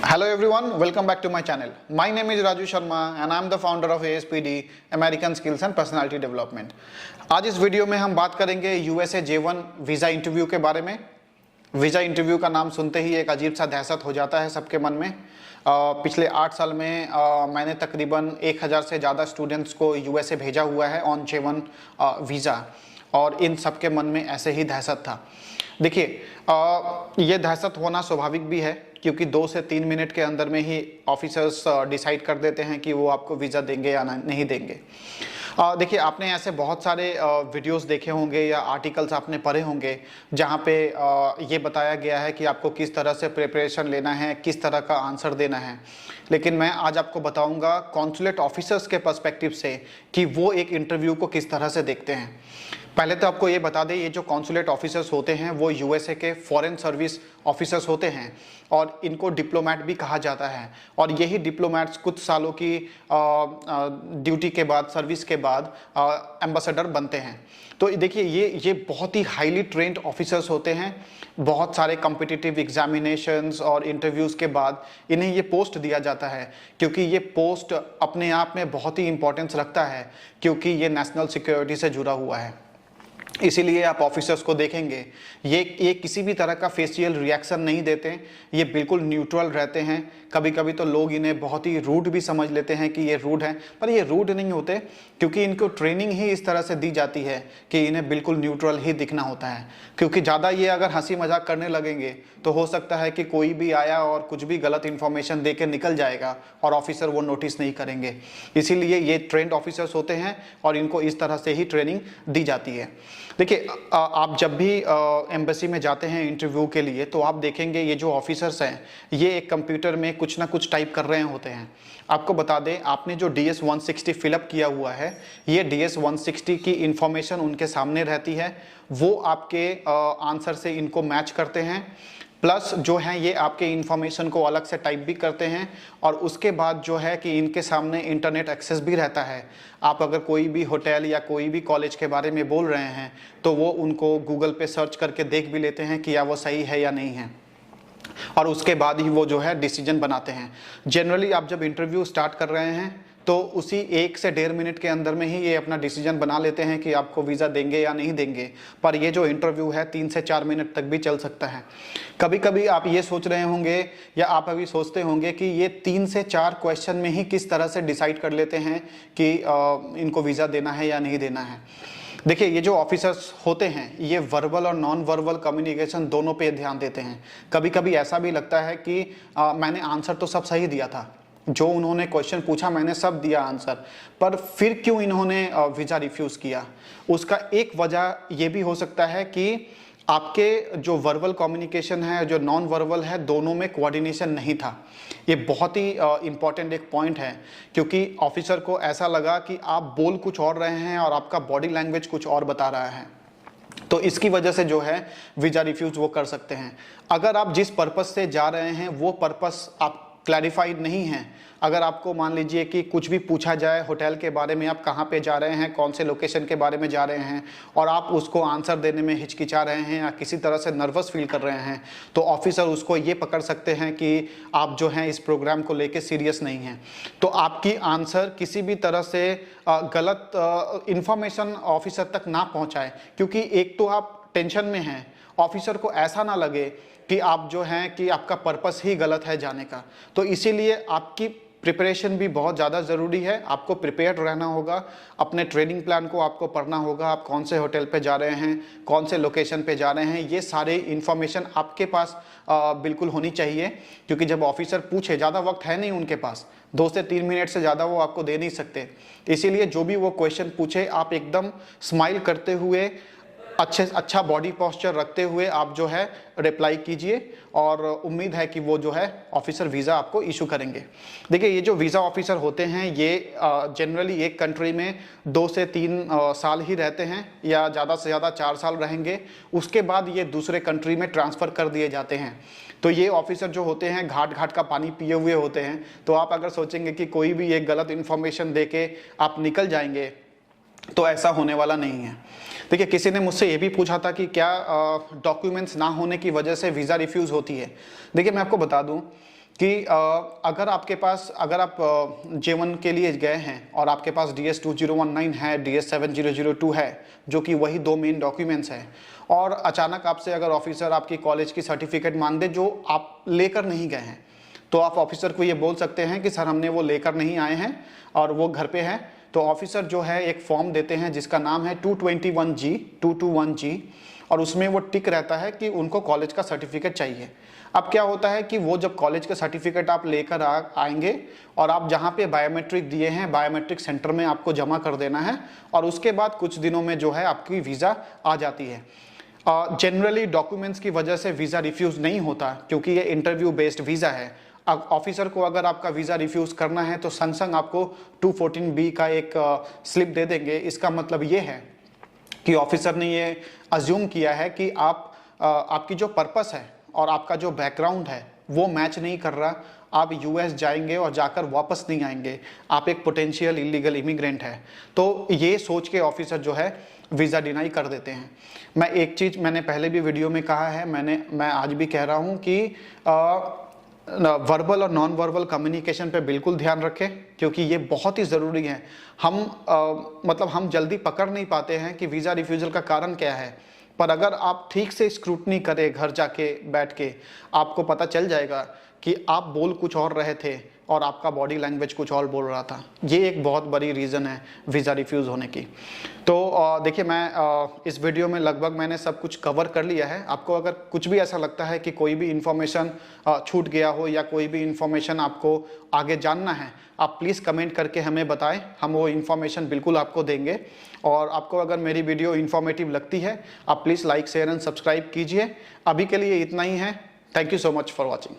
Hello everyone, welcome back to my channel. My name is Raju Sharma and I am the founder of ASPD, American Skills and Personality Development. आज इस video में हम बात करेंगे USA J1 visa interview के बारे में। Visa interview का नाम सुनते ही एक अजीब सा दहशत हो जाता है सबके मन में। पिछले 8 साल में मैंने तकरीबन 1000 से ज़्यादा स्टूडेंट्स को USA भेजा हुआ है ऑन J1 वीज़ा, और इन सबके मन में ऐसे ही दहशत था। देखिए, ये दहशत होना स्वाभाविक भी है, क्योंकि 2 से 3 मिनट के अंदर में ही ऑफिसर्स डिसाइड कर देते हैं कि वो आपको वीज़ा देंगे या नहीं देंगे। देखिए, आपने ऐसे बहुत सारे वीडियोस देखे होंगे या आर्टिकल्स आपने पढ़े होंगे जहाँ पे ये बताया गया है कि आपको किस तरह से प्रिपरेशन लेना है, किस तरह का आंसर देना है। लेकिन मैं आज आपको बताऊंगा कॉन्सुलेट ऑफिसर्स के पर्सपेक्टिव से कि वो एक इंटरव्यू को किस तरह से देखते हैं। पहले तो आपको ये बता दें, ये जो कॉन्सुलेट ऑफिसर्स होते हैं वो यूएसए के फॉरेन सर्विस ऑफिसर्स होते हैं और इनको डिप्लोमेट भी कहा जाता है। और यही डिप्लोमेट्स कुछ सालों की ड्यूटी के बाद, सर्विस के बाद एम्बेसडर बनते हैं। तो देखिए, ये बहुत ही हाईली ट्रेंड ऑफिसर्स होते हैं। बहुत सारे कॉम्पिटिटिव एग्जामिनेशंस और इंटरव्यूज़ के बाद इन्हें ये पोस्ट दिया जाता है, क्योंकि ये पोस्ट अपने आप में बहुत ही इंपॉर्टेंस रखता है, क्योंकि ये नेशनल सिक्योरिटी से जुड़ा हुआ है। इसीलिए आप ऑफिसर्स को देखेंगे, ये किसी भी तरह का फेशियल रिएक्शन नहीं देते, ये बिल्कुल न्यूट्रल रहते हैं। कभी कभी तो लोग इन्हें बहुत ही रूड भी समझ लेते हैं कि ये रूड हैं, पर ये रूड नहीं होते, क्योंकि इनको ट्रेनिंग ही इस तरह से दी जाती है कि इन्हें बिल्कुल न्यूट्रल ही दिखना होता है। क्योंकि ज़्यादा ये अगर हंसी मजाक करने लगेंगे तो हो सकता है कि कोई भी आया और कुछ भी गलत इन्फॉर्मेशन दे के निकल जाएगा और ऑफिसर वो नोटिस नहीं करेंगे। इसीलिए ये ट्रेंड ऑफिसर्स होते हैं और इनको इस तरह से ही ट्रेनिंग दी जाती है। देखिए, आप जब भी एम्बेसी में जाते हैं इंटरव्यू के लिए, तो आप देखेंगे ये जो ऑफिसर्स हैं ये एक कंप्यूटर में कुछ ना कुछ टाइप कर रहे होते हैं। आपको बता दें, आपने जो DS 160 फिलअप किया हुआ है, ये DS 160 की इंफॉर्मेशन उनके सामने रहती है। वो आपके आंसर से इनको मैच करते हैं, प्लस जो है ये आपके इंफॉर्मेशन को अलग से टाइप भी करते हैं। और उसके बाद जो है कि इनके सामने इंटरनेट एक्सेस भी रहता है। आप अगर कोई भी होटल या कोई भी कॉलेज के बारे में बोल रहे हैं तो वो उनको गूगल पे सर्च करके देख भी लेते हैं कि या वो सही है या नहीं है, और उसके बाद ही वो जो है डिसीजन बनाते हैं। जनरली आप जब इंटरव्यू स्टार्ट कर रहे हैं तो उसी 1 से 1.5 मिनट के अंदर में ही ये अपना डिसीजन बना लेते हैं कि आपको वीज़ा देंगे या नहीं देंगे। पर ये जो इंटरव्यू है 3 से 4 मिनट तक भी चल सकता है। कभी कभी आप ये सोच रहे होंगे या आप अभी सोचते होंगे कि ये 3 से 4 क्वेश्चन में ही किस तरह से डिसाइड कर लेते हैं कि इनको वीज़ा देना है या नहीं देना है। देखिए, ये जो ऑफिसर्स होते हैं ये वर्बल और नॉन वर्बल कम्युनिकेशन दोनों पे ध्यान देते हैं। कभी कभी ऐसा भी लगता है कि मैंने आंसर तो सब सही दिया था, जो उन्होंने क्वेश्चन पूछा मैंने सब दिया आंसर, पर फिर क्यों इन्होंने वीज़ा रिफ्यूज़ किया। उसका एक वजह ये भी हो सकता है कि आपके जो वर्बल कम्युनिकेशन है, जो नॉन वर्बल है, दोनों में कोऑर्डिनेशन नहीं था। ये बहुत ही इम्पॉर्टेंट एक पॉइंट है, क्योंकि ऑफिसर को ऐसा लगा कि आप बोल कुछ और रहे हैं और आपका बॉडी लैंग्वेज कुछ और बता रहा है। तो इसकी वजह से जो है वीज़ा रिफ्यूज़ वो कर सकते हैं। अगर आप जिस पर्पस से जा रहे हैं वो पर्पस आप क्लैरिफाइड नहीं है, अगर आपको मान लीजिए कि कुछ भी पूछा जाए होटल के बारे में, आप कहाँ पे जा रहे हैं, कौन से लोकेशन के बारे में जा रहे हैं, और आप उसको आंसर देने में हिचकिचा रहे हैं या किसी तरह से नर्वस फील कर रहे हैं, तो ऑफिसर उसको ये पकड़ सकते हैं कि आप जो हैं इस प्रोग्राम को लेके सीरियस नहीं हैं। तो आपकी आंसर किसी भी तरह से गलत इंफॉर्मेशन ऑफिसर तक ना पहुँचाए, क्योंकि एक तो आप टेंशन में हैं, ऑफिसर को ऐसा ना लगे कि आप जो हैं कि आपका पर्पस ही गलत है जाने का। तो इसीलिए आपकी प्रिपरेशन भी बहुत ज़्यादा ज़रूरी है। आपको प्रिपेयर्ड रहना होगा, अपने ट्रेनिंग प्लान को आपको पढ़ना होगा, आप कौन से होटल पे जा रहे हैं, कौन से लोकेशन पे जा रहे हैं, ये सारे इन्फॉर्मेशन आपके पास बिल्कुल होनी चाहिए। क्योंकि जब ऑफिसर पूछे, ज़्यादा वक्त है नहीं उनके पास, 2 से 3 मिनट से ज़्यादा वो आपको दे नहीं सकते। इसीलिए जो भी वो क्वेश्चन पूछे आप एकदम स्माइल करते हुए, अच्छा बॉडी पोस्चर रखते हुए आप जो है रिप्लाई कीजिए, और उम्मीद है कि वो जो है ऑफिसर वीज़ा आपको इशू करेंगे। देखिए, ये जो वीज़ा ऑफिसर होते हैं ये जनरली एक कंट्री में 2 से 3 साल ही रहते हैं, या ज़्यादा से ज़्यादा 4 साल रहेंगे। उसके बाद ये दूसरे कंट्री में ट्रांसफ़र कर दिए जाते हैं। तो ये ऑफिसर जो होते हैं घाट घाट का पानी पिए हुए होते हैं। तो आप अगर सोचेंगे कि कोई भी एक गलत इन्फॉर्मेशन दे के आप निकल जाएंगे, तो ऐसा होने वाला नहीं है। देखिए, किसी ने मुझसे ये भी पूछा था कि क्या डॉक्यूमेंट्स ना होने की वजह से वीज़ा रिफ्यूज़ होती है। देखिए, मैं आपको बता दूं कि अगर आप J1 के लिए गए हैं और आपके पास DS2019 है, DS7002 है, जो कि वही 2 मेन डॉक्यूमेंट्स हैं, और अचानक आपसे अगर ऑफिसर आपकी कॉलेज की सर्टिफिकेट मांग दे जो आप लेकर नहीं गए हैं, तो आप ऑफिसर को ये बोल सकते हैं कि सर हमने वो लेकर नहीं आए हैं और वो घर पे है। तो ऑफिसर जो है एक फॉर्म देते हैं जिसका नाम है 221G, और उसमें वो टिक रहता है कि उनको कॉलेज का सर्टिफिकेट चाहिए। अब क्या होता है कि वो जब कॉलेज का सर्टिफिकेट आप लेकर आएंगे और आप जहाँ पे बायोमेट्रिक दिए हैं, बायोमेट्रिक सेंटर में आपको जमा कर देना है, और उसके बाद कुछ दिनों में जो है आपकी वीज़ा आ जाती है। जनरली डॉक्यूमेंट्स की वजह से वीज़ा रिफ्यूज़ नहीं होता, क्योंकि ये इंटरव्यू बेस्ड वीज़ा है। अब ऑफिसर को अगर आपका वीज़ा रिफ्यूज़ करना है तो संग संग आपको 214B का एक स्लिप दे देंगे। इसका मतलब ये है कि ऑफिसर ने ये अज्यूम किया है कि आपकी जो पर्पस है और आपका जो बैकग्राउंड है वो मैच नहीं कर रहा, आप यूएस जाएंगे और जाकर वापस नहीं आएंगे, आप एक पोटेंशियल इलीगल इमिग्रेंट है। तो ये सोच के ऑफिसर जो है वीज़ा डिनाई कर देते हैं। मैं एक चीज़ मैंने पहले भी वीडियो में कहा है, मैं आज भी कह रहा हूँ कि वर्बल और नॉन वर्बल कम्युनिकेशन पे बिल्कुल ध्यान रखें, क्योंकि ये बहुत ही ज़रूरी है। हम जल्दी पकड़ नहीं पाते हैं कि वीज़ा रिफ्यूज़ल का कारण क्या है, पर अगर आप ठीक से स्क्रूटनी करें घर जाके बैठ के, आपको पता चल जाएगा कि आप बोल कुछ और रहे थे और आपका बॉडी लैंग्वेज कुछ और बोल रहा था। ये एक बहुत बड़ी रीज़न है वीज़ा रिफ्यूज़ होने की। तो देखिए, मैं इस वीडियो में लगभग मैंने सब कुछ कवर कर लिया है। आपको अगर कुछ भी ऐसा लगता है कि कोई भी इन्फॉर्मेशन छूट गया हो या कोई भी इन्फॉर्मेशन आपको आगे जानना है, आप प्लीज़ कमेंट करके हमें बताएं, हम वो इन्फॉर्मेशन बिल्कुल आपको देंगे। और आपको अगर मेरी वीडियो इन्फॉर्मेटिव लगती है, आप please like, share and subscribe कीजिए। अभी के लिए इतना ही है। Thank you so much for watching.